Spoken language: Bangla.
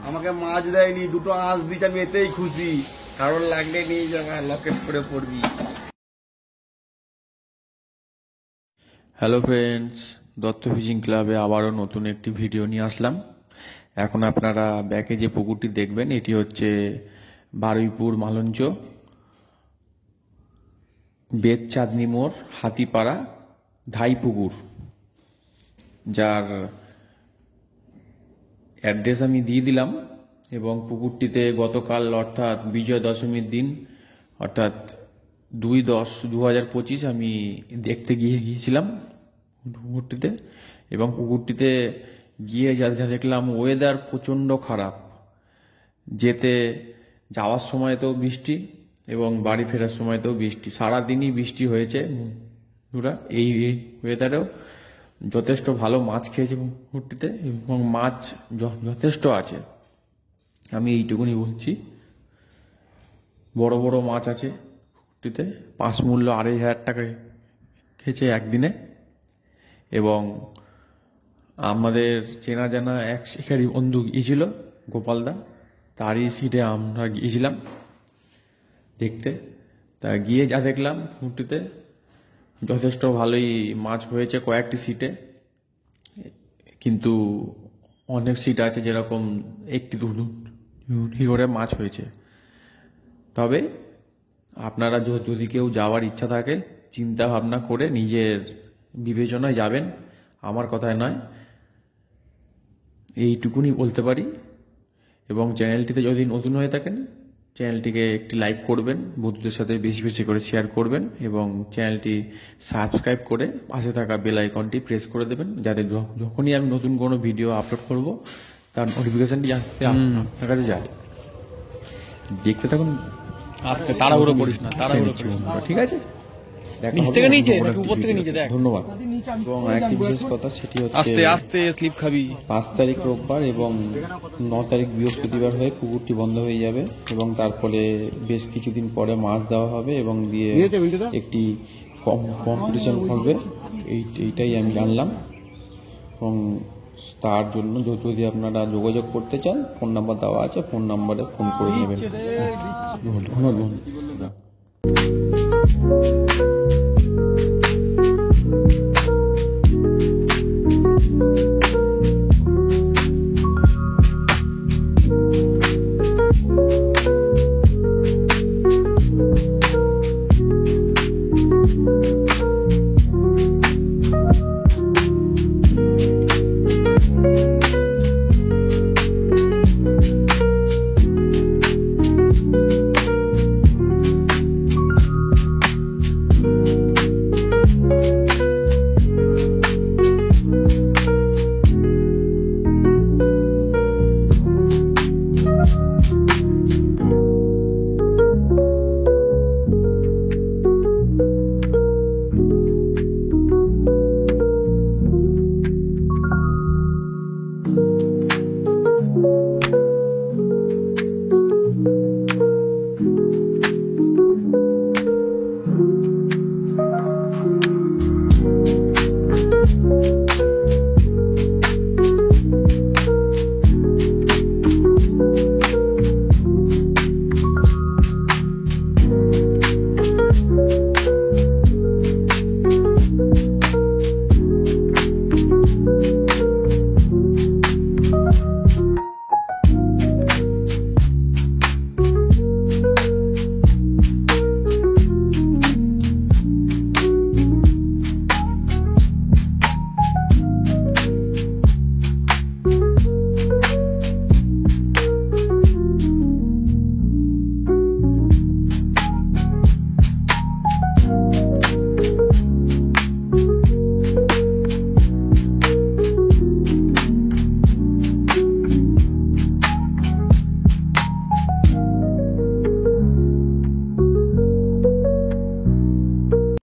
আমাকে মাছ দেয়নি, দুটো আঁশ দিতে আমি এতেই খুশি। কারণ লাগলে নিয়ে যাবা, লকেট করে পড়বি। হ্যালো ফ্রেন্ডস, দত্ত ফিশিং ক্লাবে আবারও নতুন একটি ভিডিও নিয়ে আসলাম। এখন আপনারা ব্যাকে যে পুকুরটি দেখবেন এটি হচ্ছে বারুইপুর মালঞ্চ বেদ চাঁদনি মোড় হাতিপাড়া ধাই পুকুর, যার অ্যাড্রেস আমি দিয়ে দিলাম। এবং পুকুরটিতে গতকাল অর্থাৎ বিজয়া দশমীর দিন অর্থাৎ 2/10/2025 আমি দেখতে গিয়েছিলাম পুকুরটিতে। এবং পুকুরটিতে গিয়ে যা দেখলাম, ওয়েদার প্রচণ্ড খারাপ। যাওয়ার সময়তেও বৃষ্টি এবং বাড়ি ফেরার সময়তেও বৃষ্টি, সারাদিনই বৃষ্টি হয়েছে। এই ওয়েদারেও যথেষ্ট ভালো মাছ খেয়েছি পুকুরটিতে এবং মাছ যথেষ্ট আছে। আমি এইটুকুনি বলছি, বড় বড় মাছ আছে পুকুরটিতে। পাঁচ মূল্য 2,500 টাকা খেয়েছে একদিনে। এবং আমাদের চেনা জানা এক শিকারী বন্ধু গিয়েছিল, গোপালদা, তারই সিটে আমরা গিয়েছিলাম দেখতে। তা গিয়ে যা দেখলাম, পুকুরটিতে যথেষ্ট ভালোই মাছ হয়েছে কয়েকটি সিটে। কিন্তু অনেক সিট আছে যেরকম একটি দুটি করে মাছ হয়েছে। তবে আপনারা যদি কেউ যাওয়ার ইচ্ছা থাকে, চিন্তা ভাবনা করে নিজের বিবেচনায় যাবেন, আমার কথায় নয়। এইটুকুনি বলতে পারি। এবং চ্যানেলটিতে যদি নতুন হয়ে থাকেন, চ্যানেলটিকে একটি লাইক করবেন, বন্ধুদের সাথে বেশি বেশি করে শেয়ার করবেন এবং চ্যানেলটি সাবস্ক্রাইব করে পাশে থাকা বেল আইকনটি প্রেস করে দেবেন, যাতে যখনই আমি নতুন কোনো ভিডিও আপলোড করব তার নোটিফিকেশনটি জানতে আপনার কাছে যায়। দেখতে থাকুন, আজকে তাড়াহুড়ো করিস না, তাড়াহুড়ো করিস না, ঠিক আছে? নিচ থেকে নিচে নাকি উপর থেকে নিচে দেখ। ধন্যবাদ। এবং আরেকটি বিশেষ কথা, সেটি হচ্ছে আস্তে আস্তে স্লিপ খাবি। 5 তারিখ রোববার এবং 9 তারিখ বৃহস্পতিবার হয়ে পুকুরটি বন্ধ হয়ে যাবে এবং তারপরে বেশ কিছুদিন পরে মাছ দেওয়া হবে এবং দিয়ে একটি কম্পিটিশন হবে। এইটাই আমি জানলাম। এবং তার জন্য যদি আপনারা যোগাযোগ করতে চান, ফোন নাম্বার দেওয়া আছে, ফোন নাম্বারে ফোন করে নেবেন। ধন্যবাদ।